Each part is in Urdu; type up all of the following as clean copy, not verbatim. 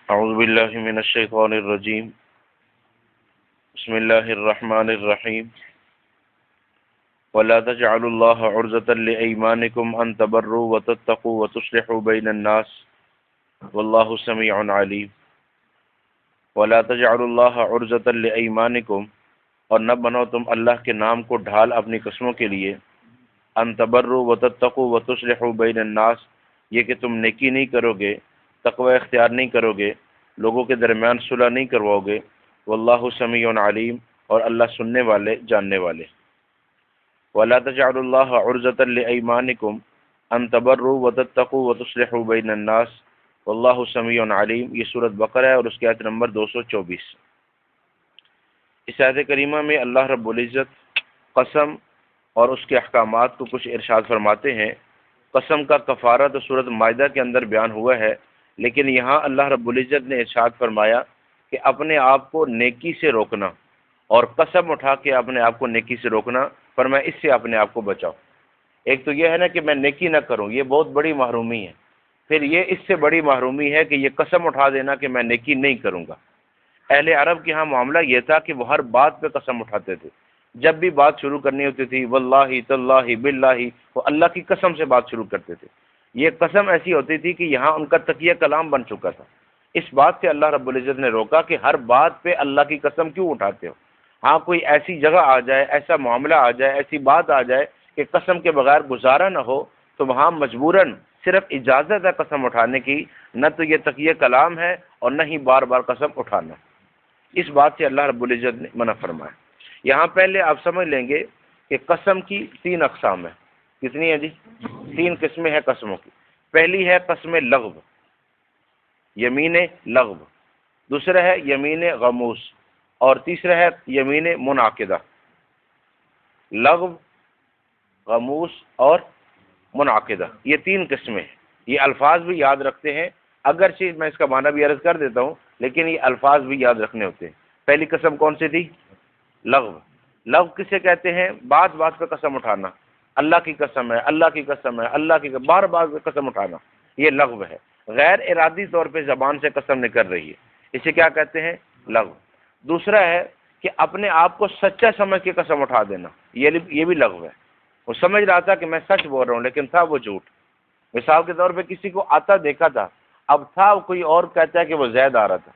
اعوذ باللہ من الشیطان الرجیم بسم اللہ الرحمن الرحیم ولا تجعلوا اللہ عرضة لأیمانکم ان تبروا وتتقوا وتصلحوا بین الناس واللہ سمیع علیم۔ ولا تجعلوا اللہ عرضة لأیمانکم، اور نہ بنو تم اللہ کے نام کو ڈھال اپنی قسموں کے لیے، ان تبروا وتتقوا وتصلحوا بین الناس، یہ کہ تم نیکی نہیں کرو گے، تقوی اختیار نہیں کرو گے، لوگوں کے درمیان صلح نہیں کرواؤ گے، واللہ سمیع علیم، اور اللہ سننے والے جاننے والے۔ ولا تجعلوا اللہ عرضة لأیمانکم ان تبروا وتتقوا وتصلحوا بین الناس واللہ سمیع علیم، یہ سورۃ بقرہ ہے اور اس کی آیت نمبر 224۔ اس آیت کریمہ میں اللہ رب العزت قسم اور اس کے احکامات کو کچھ ارشاد فرماتے ہیں۔ قسم کا کفارہ تو سورۃ مائدہ کے اندر بیان ہوا ہے، لیکن یہاں اللہ رب العزت نے ارشاد فرمایا کہ اپنے آپ کو نیکی سے روکنا، اور قسم اٹھا کے اپنے آپ کو نیکی سے روکنا، فرمایا اس سے اپنے آپ کو بچاؤ۔ ایک تو یہ ہے نا کہ میں نیکی نہ کروں، یہ بہت بڑی محرومی ہے۔ پھر یہ اس سے بڑی محرومی ہے کہ یہ قسم اٹھا دینا کہ میں نیکی نہیں کروں گا۔ اہل عرب کے ہاں معاملہ یہ تھا کہ وہ ہر بات پہ قسم اٹھاتے تھے۔ جب بھی بات شروع کرنی ہوتی تھی، واللہ تاللہ باللہ، وہ اللہ کی قسم سے بات شروع کرتے تھے۔ یہ قسم ایسی ہوتی تھی کہ یہاں ان کا تقیہ کلام بن چکا تھا۔ اس بات سے اللہ رب العزت نے روکا کہ ہر بات پہ اللہ کی قسم کیوں اٹھاتے ہو۔ ہاں کوئی ایسی جگہ آ جائے، ایسا معاملہ آ جائے، ایسی بات آ جائے کہ قسم کے بغیر گزارا نہ ہو، تو وہاں مجبوراً صرف اجازت ہے قسم اٹھانے کی، نہ تو یہ تقیہ کلام ہے اور نہ ہی بار بار قسم اٹھانا۔ اس بات سے اللہ رب العزت نے منع فرمایا۔ یہاں پہلے آپ سمجھ لیں گے کہ قسم کی 3 اقسام ہیں۔ کتنی ہیں جی؟ 3 قسمیں ہیں قسموں کی۔ پہلی ہے قسم لغو، یمین لغو، دوسرا ہے یمین غموس، اور تیسرا ہے یمین منعقدہ۔ لغو، غموس اور منعقدہ، یہ 3 قسمیں ہیں۔ یہ الفاظ بھی یاد رکھتے ہیں، اگرچہ میں اس کا معنی بھی عرض کر دیتا ہوں، لیکن یہ الفاظ بھی یاد رکھنے ہوتے ہیں۔ پہلی قسم کون سی تھی؟ لغو۔ لغو کسے کہتے ہیں؟ بات بات پہ قسم اٹھانا، اللہ کی قسم ہے، اللہ کی قسم ہے، اللہ کی قسم، بار بار قسم اٹھانا، یہ لغو ہے۔ غیر ارادی طور پہ زبان سے قسم نکل رہی ہے، اسے کیا کہتے ہیں؟ لغو۔ دوسرا ہے کہ اپنے آپ کو سچا سمجھ کے قسم اٹھا دینا، یہ بھی لغو ہے۔ وہ سمجھ رہا تھا کہ میں سچ بول رہا ہوں، لیکن تھا وہ جھوٹ۔ مثال کے طور پہ کسی کو آتا دیکھا تھا، اب تھا کوئی اور، کہتا ہے کہ وہ زید آ رہا تھا،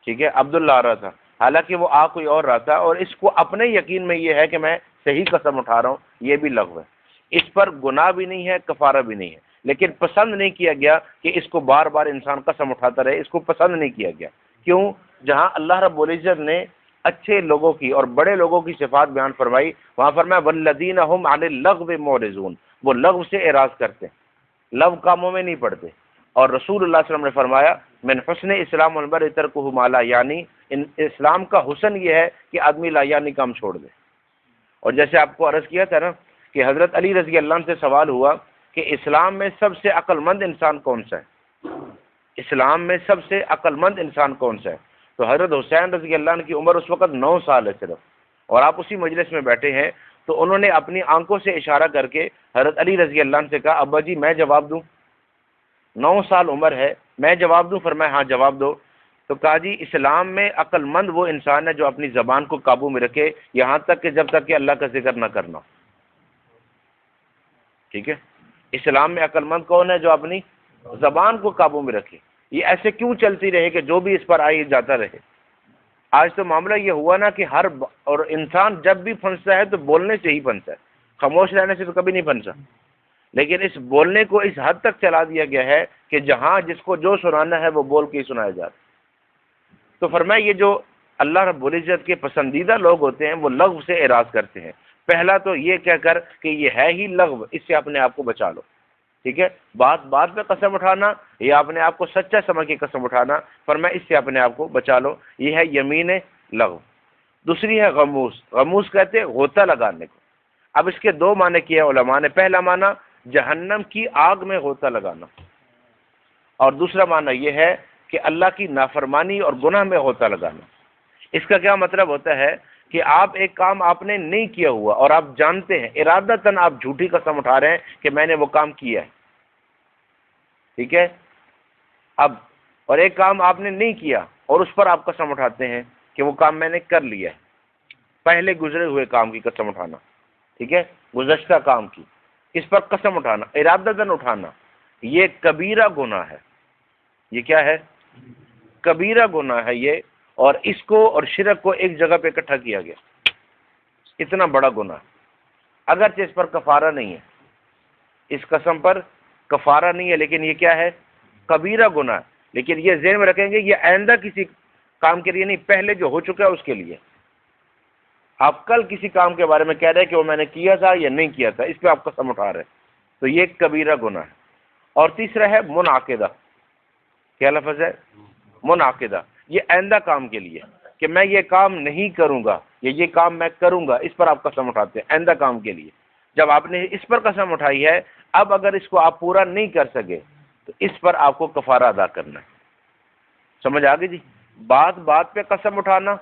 ٹھیک ہے، عبداللہ آ رہا تھا، حالانکہ وہ آ کوئی اور رہا تھا، اور اس کو اپنے یقین میں یہ ہے کہ میں صحیح قسم اٹھا رہا ہوں، یہ بھی لغو ہے۔ اس پر گناہ بھی نہیں ہے، کفارہ بھی نہیں ہے، لیکن پسند نہیں کیا گیا کہ اس کو بار بار انسان قسم اٹھاتا رہے، اس کو پسند نہیں کیا گیا۔ کیوں؟ جہاں اللہ رب العزت نے اچھے لوگوں کی اور بڑے لوگوں کی صفات بیان فرمائی، وہاں فرمایا والذین هم عن اللغو معرضون، وہ لغو سے اعراض کرتے ہیں، لغو کاموں میں نہیں پڑتے۔ اور رسول اللہ صلی اللہ علیہ وسلم نے فرمایا من حسن اسلام المرء ترکہ ما لا یعنی، اسلام کا حسن یہ ہے کہ آدمی لا یعنی کام چھوڑ دے۔ اور جیسے آپ کو عرض کیا تھا نا کہ حضرت علی رضی اللہ عنہ سے سوال ہوا کہ اسلام میں سب سے عقل مند انسان کون سا ہے؟ اسلام میں سب سے عقل مند انسان کون سا ہے؟ تو حضرت حسین رضی اللہ عنہ کی عمر اس وقت 9 سال ہے صرف، اور آپ اسی مجلس میں بیٹھے ہیں، تو انہوں نے اپنی آنکھوں سے اشارہ کر کے حضرت علی رضی اللہ عنہ سے کہا ابا جی میں جواب دوں؟ 9 سال عمر ہے، میں جواب دوں؟ فرمایا ہاں جواب دو۔ تو کہا جی اسلام میں عقل مند وہ انسان ہے جو اپنی زبان کو قابو میں رکھے، یہاں تک کہ جب تک کہ اللہ کا ذکر نہ کرنا، ٹھیک ہے۔ اسلام میں عقل مند کون ہے؟ جو اپنی زبان کو قابو میں رکھے۔ یہ ایسے کیوں چلتی رہے کہ جو بھی اس پر آئی جاتا رہے؟ آج تو معاملہ یہ ہوا نا کہ اور انسان جب بھی پھنستا ہے تو بولنے سے ہی پھنستا ہے، خاموش رہنے سے تو کبھی نہیں پھنسا۔ لیکن اس بولنے کو اس حد تک چلا دیا گیا ہے کہ جہاں جس کو جو سنانا ہے وہ بول کے ہی سنایا جاتا ہے۔ تو فرمایا یہ جو اللہ رب العزت کے پسندیدہ لوگ ہوتے ہیں وہ لغو سے اعراض کرتے ہیں۔ پہلا تو یہ کہہ کر کہ یہ ہے ہی لغو، اس سے اپنے آپ کو بچا لو، ٹھیک ہے۔ بات بات پہ قسم اٹھانا یا اپنے آپ کو سچا سمجھ کے قسم اٹھانا، فرمایا اس سے اپنے آپ کو بچا لو، یہ ہے یمین لغو۔ دوسری ہے غموس۔ غموس کہتے ہیں غوطہ لگانے کو۔ اب اس کے 2 معنی کیے علماء نے۔ پہلا معنی جہنم کی آگ میں غوطہ لگانا، اور دوسرا معنی یہ ہے کہ اللہ کی نافرمانی اور گناہ میں غوطہ لگانا۔ اس کا کیا مطلب ہوتا ہے کہ آپ ایک کام آپ نے نہیں کیا ہوا اور آپ جانتے ہیں، ارادتاً آپ جھوٹی قسم اٹھا رہے ہیں کہ میں نے وہ کام کیا ہے، ٹھیک ہے۔ اب اور ایک کام آپ نے نہیں کیا اور اس پر آپ قسم اٹھاتے ہیں کہ وہ کام میں نے کر لیا ہے، پہلے گزرے ہوئے کام کی قسم اٹھانا، ٹھیک ہے، گزشتہ کام کی، اس پر قسم اٹھانا، ارادتاً اٹھانا، یہ کبیرہ گناہ ہے۔ یہ کیا ہے؟ کبیرہ گناہ ہے یہ، اور اس کو اور شرک کو ایک جگہ پہ اکٹھا کیا گیا، اتنا بڑا گناہ، اگرچہ اس پر کفارہ نہیں ہے، اس قسم پر کفارہ نہیں ہے، لیکن یہ کیا ہے؟ کبیرہ گناہ۔ لیکن یہ ذہن میں رکھیں گے یہ آئندہ کسی کام کے لیے نہیں، پہلے جو ہو چکا ہے اس کے لیے۔ آپ کل کسی کام کے بارے میں کہہ رہے ہیں کہ وہ میں نے کیا تھا یا نہیں کیا تھا، اس پہ آپ قسم اٹھا رہے ہیں، تو یہ ایک کبیرہ گناہ ہے۔ اور تیسرا ہے منعقدہ۔ کیا لفظ ہے؟ منعقدہ۔ یہ آئندہ کام کے لیے کہ میں یہ کام نہیں کروں گا یا یہ کام میں کروں گا، اس پر آپ قسم اٹھاتے ہیں آئندہ کام کے لیے۔ جب آپ نے اس پر قسم اٹھائی ہے، اب اگر اس کو آپ پورا نہیں کر سکے تو اس پر آپ کو کفارہ ادا کرنا ہے۔ سمجھ آ گئی جی؟ بات بات پہ قسم اٹھانا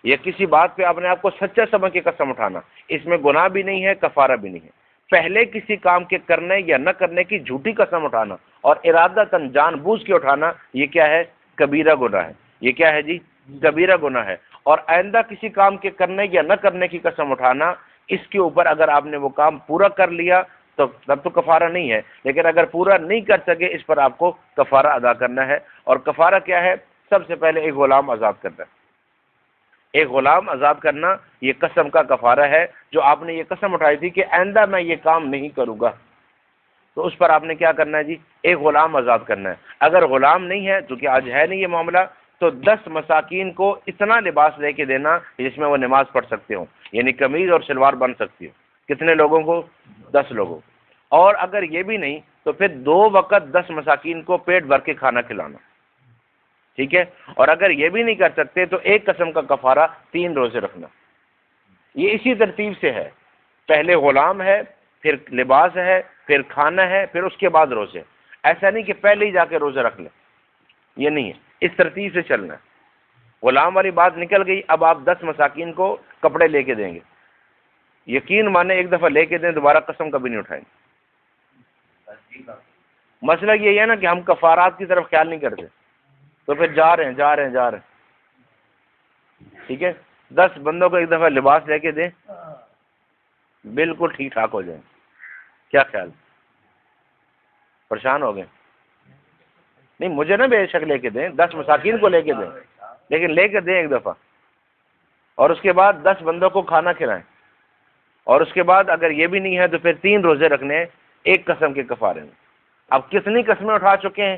یا کسی بات پہ اپنے آپ کو سچا سمجھ کے قسم اٹھانا، اس میں گناہ بھی نہیں ہے، کفارہ بھی نہیں ہے۔ پہلے کسی کام کے کرنے یا نہ کرنے کی جھوٹی قسم اٹھانا اور ارادتاً جان بوجھ کے اٹھانا، یہ کیا ہے؟ کبیرہ گناہ ہے۔ یہ کیا ہے جی؟ کبیرہ گناہ ہے۔ اور آئندہ کسی کام کے کرنے یا نہ کرنے کی قسم اٹھانا، اس کے اوپر اگر آپ نے وہ کام پورا کر لیا تو تب تو کفارہ نہیں ہے، لیکن اگر پورا نہیں کر سکے اس پر آپ کو کفارہ ادا کرنا ہے۔ اور کفارہ کیا ہے؟ سب سے پہلے ایک غلام آزاد کرنا ہے۔ ایک غلام آزاد کرنا یہ قسم کا کفارہ ہے۔ جو آپ نے یہ قسم اٹھائی تھی کہ آئندہ میں یہ کام نہیں کروں گا، تو اس پر آپ نے کیا کرنا ہے جی؟ ایک غلام آزاد کرنا ہے۔ اگر غلام نہیں ہے، جو کہ آج ہے نہیں یہ معاملہ، تو 10 مساکین کو اتنا لباس لے کے دینا جس میں وہ نماز پڑھ سکتے ہوں، یعنی قمیض اور شلوار بن سکتی ہو۔ کتنے لوگوں کو؟ 10 لوگوں۔ اور اگر یہ بھی نہیں تو پھر 2 وقت 10 مساکین کو پیٹ بھر کے کھانا کھلانا، ٹھیک ہے۔ اور اگر یہ بھی نہیں کر سکتے تو ایک قسم کا کفارہ 3 روزے رکھنا۔ یہ اسی ترتیب سے ہے، پہلے غلام ہے، پھر لباس ہے، پھر کھانا ہے، پھر اس کے بعد روزے۔ ایسا نہیں کہ پہلے ہی جا کے روزے رکھ لیں، یہ نہیں ہے، اس ترتیب سے چلنا ہے۔ غلام والی بات نکل گئی، اب آپ 10 مساکین کو کپڑے لے کے دیں گے۔ یقین مانے ایک دفعہ لے کے دیں، دوبارہ قسم کبھی نہیں اٹھائیں گے۔ مسئلہ یہ ہے نا کہ ہم کفارات کی طرف خیال نہیں کرتے، تو پھر جا رہے ہیں، ٹھیک ہے۔ 10 بندوں کو ایک دفعہ لباس لے کے دیں، بالکل ٹھیک ٹھاک ہو جائیں۔ کیا خیال؟ پریشان ہو گئے؟ نہیں، مجھے نہ بے شک لے کے دیں، 10 مساکین کو لے کے دیں، لیکن لے کے دیں ایک دفعہ، اور اس کے بعد 10 بندوں کو کھانا کھلائیں، اور اس کے بعد اگر یہ بھی نہیں ہے تو پھر 3 روزے رکھنے ایک قسم کے کفارے میں۔ اب کتنی قسمیں اٹھا چکے ہیں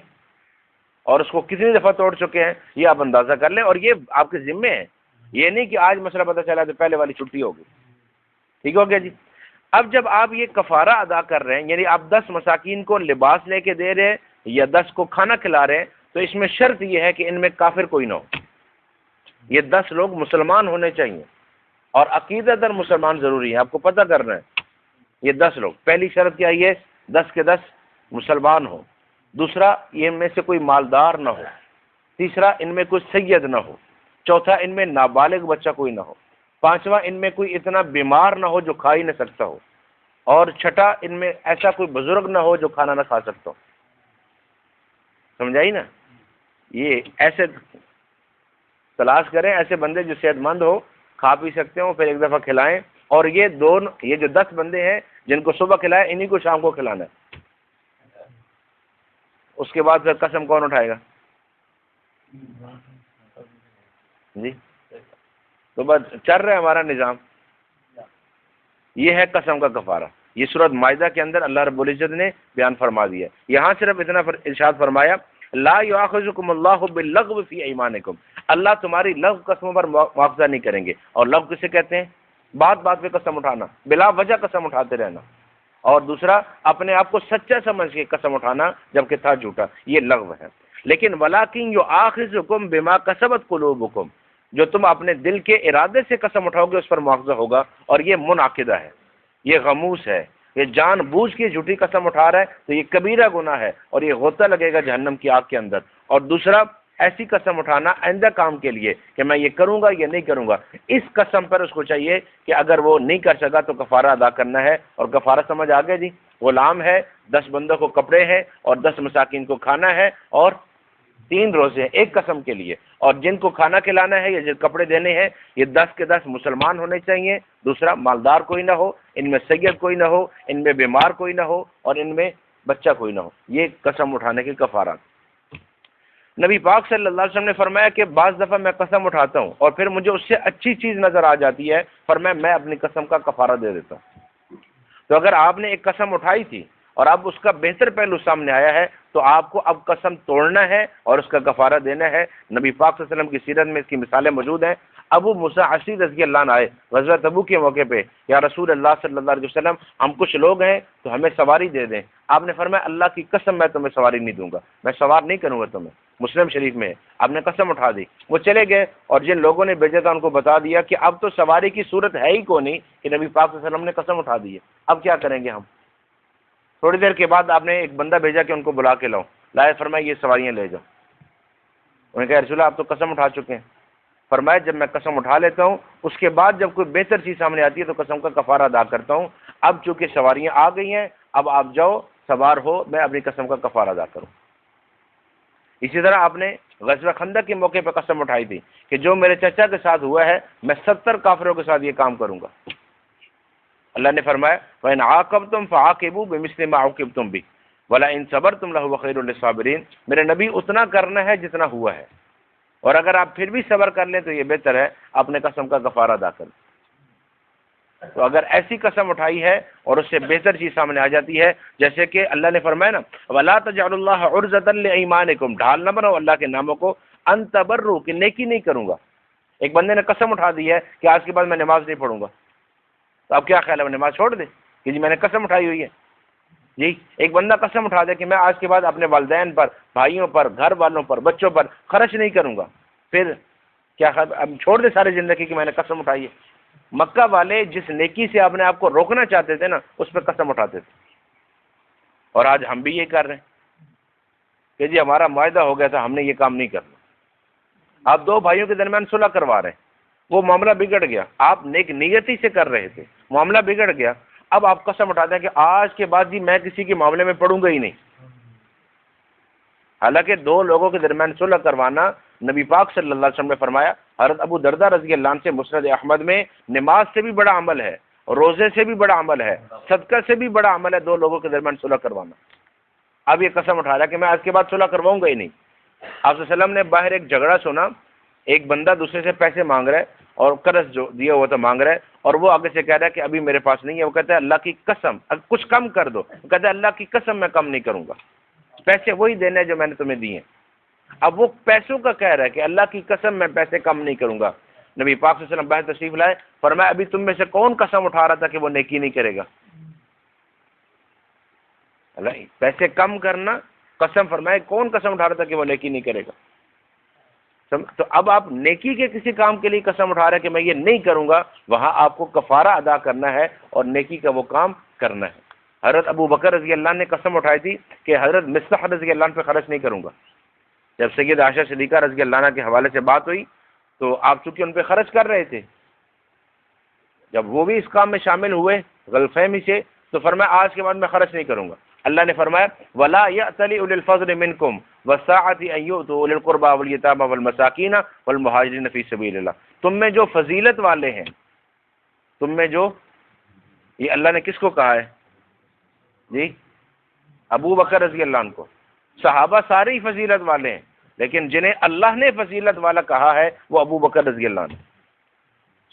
اور اس کو کتنی دفعہ توڑ چکے ہیں، یہ آپ اندازہ کر لیں، اور یہ آپ کے ذمے ہے۔ یہ نہیں کہ آج مسئلہ پتہ چلا تو پہلے والی چھٹی ہوگی، ٹھیک ہو گیا جی۔ اب جب آپ یہ کفارہ ادا کر رہے ہیں، یعنی آپ 10 مساکین کو لباس لے کے دے رہے ہیں یا 10 کو کھانا کھلا رہے ہیں، تو اس میں شرط یہ ہے کہ ان میں کافر کوئی نہ ہو۔ یہ 10 لوگ مسلمان ہونے چاہیے، اور عقیدتاً مسلمان ضروری ہے، آپ کو پتہ کرنا ہے۔ یہ 10 لوگ، پہلی شرط کیا؟ یہ 10 کے 10 مسلمان ہو۔ دوسرا، یہ ان میں سے کوئی مالدار نہ ہو۔ تیسرا، ان میں کوئی سید نہ ہو۔ چوتھا، ان میں نابالغ بچہ کوئی نہ ہو۔ پانچواں، ان میں کوئی اتنا بیمار نہ ہو جو کھا ہی نہ سکتا ہو۔ اور چھٹا، ان میں ایسا کوئی بزرگ نہ ہو جو کھانا نہ کھا سکتا ہو۔ سمجھائی نا؟ یہ ایسے تلاش کریں، ایسے بندے جو صحت مند ہو، کھا پی سکتے ہو، پھر ایک دفعہ کھلائیں۔ اور یہ جو 10 بندے ہیں جن کو صبح کھلائیں، انہی کو شام کو کھلانا ہے۔ اس کے بعد پھر قسم کون اٹھائے گا جی؟ تو بس چل رہا ہے ہمارا نظام۔ یہ ہے قسم کا کفارہ، یہ سورۃ مائدہ کے اندر اللہ رب العزت نے بیان فرما دیا ہے۔ یہاں صرف اتنا ارشاد فرمایا، لا یؤاخذکم اللہ باللغو فی ایمانکم، اللہ تمہاری لغو قسموں پر مواخذہ نہیں کریں گے۔ اور لغو کسے کہتے ہیں؟ بات بات پہ قسم اٹھانا، بلا وجہ قسم اٹھاتے رہنا۔ اور دوسرا، اپنے آپ کو سچا سمجھ کے قسم اٹھانا جبکہ تھا جھوٹا، یہ لغو ہے۔ لیکن ولاکن یؤاخذکم بما کسبت قلوبکم، جو تم اپنے دل کے ارادے سے قسم اٹھاؤ گے اس پر مواخذہ ہوگا، اور یہ منعقدہ ہے، یہ غموس ہے، یہ جان بوجھ کے جھوٹی قسم اٹھا رہا ہے تو یہ کبیرہ گناہ ہے، اور یہ غوطہ لگے گا جہنم کی آگ کے اندر۔ اور دوسرا، ایسی قسم اٹھانا آئندہ کام کے لیے کہ میں یہ کروں گا یا نہیں کروں گا، اس قسم پر اس کو چاہیے کہ اگر وہ نہیں کر سکا تو کفارہ ادا کرنا ہے۔ اور کفارہ سمجھ آ گیا جی؟ غلام ہے، 10 بندوں کو کپڑے ہیں، اور 10 مساکین کو کھانا ہے، اور 3 روزے ہیں ایک قسم کے لیے، اور جن کو کھانا کھلانا ہے یا جن کپڑے دینے ہیں یہ 10 کے 10 مسلمان ہونے چاہیے، دوسرا مالدار کوئی نہ ہو، ان میں سید کوئی نہ ہو، ان میں بیمار کوئی نہ ہو، اور ان میں بچہ کوئی نہ ہو، یہ قسم اٹھانے کے کفارات۔ نبی پاک صلی اللہ علیہ وسلم نے فرمایا کہ بعض دفعہ میں قسم اٹھاتا ہوں اور پھر مجھے اس سے اچھی چیز نظر آ جاتی ہے، فرمایا میں اپنی قسم کا کفارہ دے دیتا ہوں۔ تو اگر آپ نے ایک قسم اٹھائی تھی اور اب اس کا بہتر پہلو سامنے آیا ہے تو آپ کو اب قسم توڑنا ہے اور اس کا کفارہ دینا ہے۔ نبی پاک صلی اللہ علیہ وسلم کی سیرت میں اس کی مثالیں موجود ہیں۔ ابو موسیٰ اشعری رضی اللہ عنہ آئے غزوہ تبوک کے موقع پہ، یا رسول اللہ صلی اللہ علیہ وسلم ہم کچھ لوگ ہیں تو ہمیں سواری دے دیں۔ آپ نے فرمایا اللہ کی قسم میں تمہیں سواری نہیں دوں گا، میں سوار نہیں کروں گا تمہیں، مسلم شریف میں ہے۔ آپ نے قسم اٹھا دی، وہ چلے گئے اور جن لوگوں نے بھیجا تھا ان کو بتا دیا کہ اب تو سواری کی صورت ہے ہی کو نہیں کہ نبی پاک صلی اللہ علیہ وسلم نے قسم اٹھا دی ہے، اب کیا کریں گے ہم؟ تھوڑی دیر کے بعد آپ نے ایک بندہ بھیجا کہ ان کو بلا کے لاؤ، لائے، فرمایا یہ سواریاں لے جاؤ۔ انہوں نے کہا رسول اللہ آپ تو قسم اٹھا چکے ہیں۔ فرمایا جب میں قسم اٹھا لیتا ہوں اس کے بعد جب کوئی بہتر چیز سامنے آتی ہے تو قسم کا کفارہ ادا کرتا ہوں، اب چونکہ سواریاں آ گئی ہیں اب آپ جاؤ سوار ہو، میں اپنی قسم کا کفارہ ادا کروں۔ اسی طرح آپ نے غزوہ خندق کے موقع پہ قسم اٹھائی تھی کہ جو میرے چچا کے ساتھ ہوا ہے میں 70 کافروں کے ساتھ یہ کام کروں گا۔ اللہ نے فرمایا وَإِنْ عَاقَبْتُمْ فَعَاقِبُوا بِمِثْلِ مَا عُوقِبْتُمْ بِهِ وَلَئِنْ صَبَرْتُمْ لَهُوَ خَيْرٌ لِّلصَّابِرِينَ۔ میرے نبی اتنا کرنا ہے جتنا ہوا ہے، اور اگر آپ پھر بھی صبر کر لیں تو یہ بہتر ہے، اپنے قسم کا کفارہ ادا کر لیں۔ تو اگر ایسی قسم اٹھائی ہے اور اس سے بہتر چیز سامنے آ جاتی ہے، جیسے کہ اللہ نے فرمایا نا وَلَا تَجْعَلُوا اللَّهَ عُرْضَةً لِّأَيْمَانِكُمْ، ڈھال نہ بناؤ اللہ کے ناموں کو، أَن تَبَرُّوا کہ نیکی نہیں کروں گا۔ ایک بندے نے قسم اٹھا دی ہے کہ آج کے بعد میں نماز نہیں پڑھوں گا، تو اب کیا خیال ہے وہ نماز چھوڑ دے کہ جی میں نے قسم اٹھائی ہوئی ہے؟ جی ایک بندہ قسم اٹھا دے کہ میں آج کے بعد اپنے والدین پر، بھائیوں پر، گھر والوں پر، بچوں پر خرچ نہیں کروں گا، پھر کیا خیال، اب چھوڑ دے ساری زندگی کہ میں نے قسم اٹھائی ہے۔ مکہ والے جس نیکی سے اپنے آپ کو روکنا چاہتے تھے نا اس پہ قسم اٹھاتے تھے، اور آج ہم بھی یہ کر رہے ہیں کہ جی ہمارا معاہدہ ہو گیا تھا ہم نے یہ کام نہیں کرنا۔ آپ دو بھائیوں کے درمیان صلح کروا رہے ہیں، وہ معاملہ بگڑ گیا، آپ نیک نیتی سے کر رہے تھے، معاملہ بگڑ گیا، اب آپ قسم اٹھاتے ہیں کہ آج کے بعد جی میں کسی کے معاملے میں پڑوں گا ہی نہیں۔ حالانکہ دو لوگوں کے درمیان صلح کروانا نبی پاک صلی اللہ علیہ وسلم نے فرمایا۔ حضرت ابو درداء رضی اللہ عنہ سے مسند احمد میں نماز سے بھی بڑا عمل ہے، روزے سے بھی بڑا عمل ہے، صدقہ سے بھی بڑا عمل ہے دو لوگوں کے درمیان صلح کروانا۔ اب یہ قسم اٹھا رہا ہے کہ میں آج کے بعد صلح کرواؤں گا ہی نہیں۔ آپ صلی اللہ علیہ وسلم نے باہر ایک جھگڑا سنا، ایک بندہ دوسرے سے پیسے مانگ رہا ہے اور قرض جو دیا ہوا تھا مانگ رہا ہے، اور وہ آگے سے کہہ رہا ہے کہ ابھی میرے پاس نہیں ہے، وہ کہتا ہے اللہ کی قسم کچھ کم کر دو، وہ کہتا ہے اللہ کی قسم میں کم نہیں کروں گا، پیسے وہی دینے ہیں جو میں نے تمہیں دیے ہیں۔ اب وہ پیسوں کا کہہ رہا ہے کہ اللہ کی قسم میں پیسے کم نہیں کروں گا۔ نبی پاک صلی اللہ علیہ وسلم باہر تشریف لائے، فرمایا ابھی تم میں سے کون قسم اٹھا رہا تھا کہ وہ نیکی نہیں کرے گا؟ اللہ پیسے کم کرنا قسم، فرمائے کون قسم اٹھا رہا تھا کہ وہ نیکی نہیں کرے گا؟ تو اب آپ نیکی کے کسی کام کے لیے قسم اٹھا رہے ہیں کہ میں یہ نہیں کروں گا، وہاں آپ کو کفارہ ادا کرنا ہے اور نیکی کا وہ کام کرنا ہے۔ حضرت ابو بکر رضی اللہ عنہ نے قسم اٹھائی تھی کہ حضرت مصطح رضی اللہ عنہ پہ خرچ نہیں کروں گا۔ جب سید عائشہ صدیقہ رضی اللہ عنہ کے حوالے سے بات ہوئی تو آپ چونکہ ان پہ خرچ کر رہے تھے، جب وہ بھی اس کام میں شامل ہوئے غلط فہمی سے تو فرمایا آج کے بعد میں خرچ نہیں کروں گا۔ اللہ نے فرمایا وَلَا يَأْتَلِ أُولِي الْفَضْلِ مِنْكُمْ وَالسَّعَةِ أَن يُؤْتُوا أُولِي الْقُرْبَى وَالْيَتَامَى وَالْمَسَاكِينَ وَالْمُهَاجِرِينَ فِي سَبِيلِ اللَّهِ، تم میں جو فضیلت والے ہیں، تم میں جو، یہ اللہ نے کس کو کہا ہے؟ جی ابو بکر رضی اللہ عنہ کو۔ صحابہ سارے ہی فضیلت والے ہیں، لیکن جنہیں اللہ نے فضیلت والا کہا ہے وہ ابو بکر رضی اللہ عنہ۔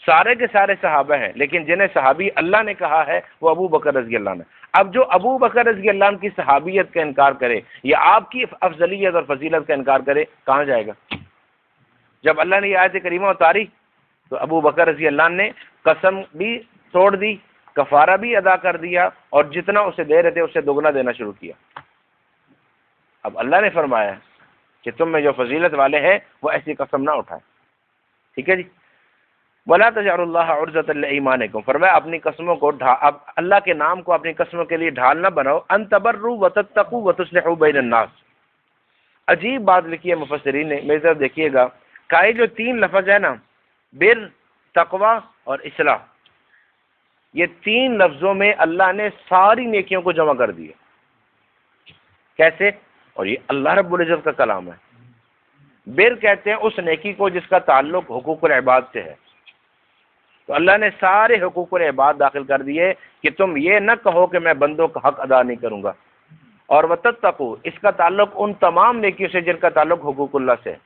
سارے کے سارے صحابہ ہیں لیکن جنہیں صحابی اللہ نے کہا ہے وہ ابو بکر رضی اللہ عنہ۔ اب جو ابو بکر رضی اللہ عنہ کی صحابیت کا انکار کرے یا آپ کی افضلیت اور فضیلت کا انکار کرے کہاں جائے گا؟ جب اللہ نے یہ آیت کریمہ اتاری تو ابو بکر رضی اللہ عنہ نے قسم بھی توڑ دی، کفارہ بھی ادا کر دیا، اور جتنا اسے دے رہے تھے اس سے دوگنا دینا شروع کیا۔ اب اللہ نے فرمایا کہ تم میں جو فضیلت والے ہیں وہ ایسی قسم نہ اٹھائیں، ٹھیک ہے جی۔ وَلَا تَجْعَلُوا اللَّهَ عُرْضَةً لِّأَيْمَانِكُمْ، فرمایا اپنی قسموں کو اب اللہ کے نام کو اپنی قسموں کے لیے ڈھال نہ بناؤ، أَن تَبَرُّوا وَتَتَّقُوا وَتُصْلِحُوا بَيْنَ النَّاسِ۔ عجیب بات لکھی ہے مفسرین نے، میری طرف دیکھیے گا، کہ جو 3 لفظ ہے نا، بر، تقوی اور اصلاح، یہ 3 لفظوں میں اللہ نے ساری نیکیوں کو جمع کر دیا۔ کیسے؟ اور یہ اللہ رب العزت کا کلام ہے، بر کہتے ہیں اس نیکی کو جس کا تعلق حقوق العباد سے ہے۔ تو اللہ نے سارے حقوق العباد داخل کر دیے کہ تم یہ نہ کہو کہ میں بندوں کا حق ادا نہیں کروں گا۔ اور وتتقوا، اس کا تعلق ان تمام نیکیوں سے جن کا تعلق حقوق اللہ سے ہے۔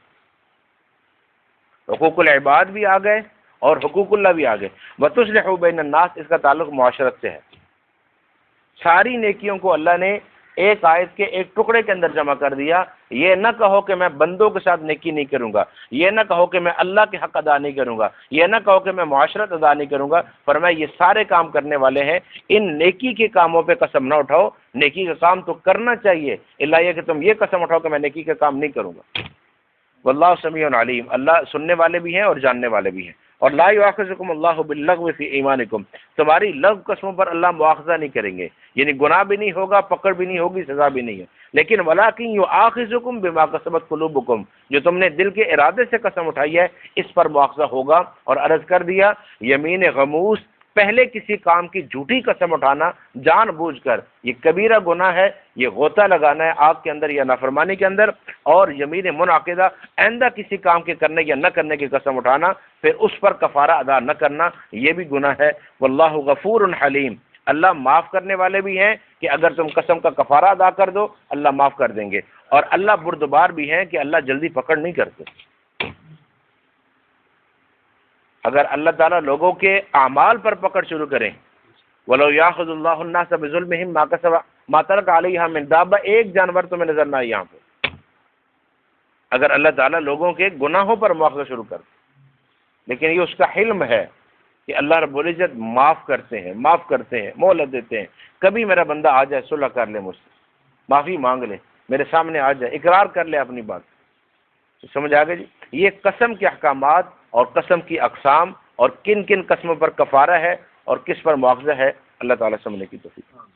حقوق العباد بھی آ گئے اور حقوق اللہ بھی آ گئے۔ وتصلحوا بین الناس، اس کا تعلق معاشرت سے ہے۔ ساری نیکیوں کو اللہ نے ایک آیت کے ایک ٹکڑے کے اندر جمع کر دیا۔ یہ نہ کہو کہ میں بندوں کے ساتھ نیکی نہیں کروں گا، یہ نہ کہو کہ میں اللہ کے حق ادا نہیں کروں گا، یہ نہ کہو کہ میں معاشرت ادا نہیں کروں گا۔ فرمایا یہ سارے کام کرنے والے ہیں، ان نیکی کے کاموں پہ قسم نہ اٹھاؤ۔ نیکی کا کام تو کرنا چاہیے، الا یہ کہ تم یہ قسم اٹھاؤ کہ میں نیکی کا کام نہیں کروں گا۔ واللہ سمیع علیم، اللہ سننے والے بھی ہیں اور جاننے والے بھی ہیں۔ اور لا یؤاخذکم اللہ باللغو فی ایمانکم، تمہاری لغو قسموں پر اللہ مؤاخذہ نہیں کریں گے، یعنی گناہ بھی نہیں ہوگا، پکڑ بھی نہیں ہوگی، سزا بھی نہیں ہے۔ لیکن ولکن یؤاخذکم بما کسبت قلوبکم، جو تم نے دل کے ارادے سے قسم اٹھائی ہے اس پر مؤاخذہ ہوگا۔ اور عرض کر دیا یمین غموس، پہلے کسی کام کی جھوٹی قسم اٹھانا جان بوجھ کر، یہ کبیرہ گناہ ہے، یہ غوطہ لگانا ہے آگ کے اندر یا نافرمانی کے اندر۔ اور یمین منعقدہ، آئندہ کسی کام کے کرنے یا نہ کرنے کی قسم اٹھانا پھر اس پر کفارہ ادا نہ کرنا، یہ بھی گناہ ہے۔ واللہ غفور حلیم، اللہ معاف کرنے والے بھی ہیں کہ اگر تم قسم کا کفارہ ادا کر دو اللہ معاف کر دیں گے، اور اللہ بردبار بھی ہیں کہ اللہ جلدی پکڑ نہیں کرتے۔ اگر اللہ تعالیٰ لوگوں کے اعمال پر پکڑ شروع کریں، وَلَوْ يَأْخُذُ اللَّهُ النَّاسَ بِظُلْمِهِمْ مَا تَرَكَ عَلَيْهَا مِن دَابَّةٍ، ایک جانور تمہیں نظر نہ آئی یہاں پہ۔ اگر اللہ تعالیٰ لوگوں کے گناہوں پر مواخذہ شروع کر، لیکن یہ اس کا حلم ہے کہ اللہ رب العزت معاف کرتے ہیں، معاف کرتے ہیں، مہلت دیتے ہیں۔ کبھی میرا بندہ آ جائے، صلح کر لے مجھ سے، معافی مانگ لے، میرے سامنے آ جائے، اقرار کر لے اپنی بات، سمجھ آ گئی جی؟ یہ قسم کے احکامات اور قسم کی اقسام اور کن کن قسموں پر کفارہ ہے اور کس پر مواخذہ ہے، اللہ تعالیٰ سمجھنے کی توفیق۔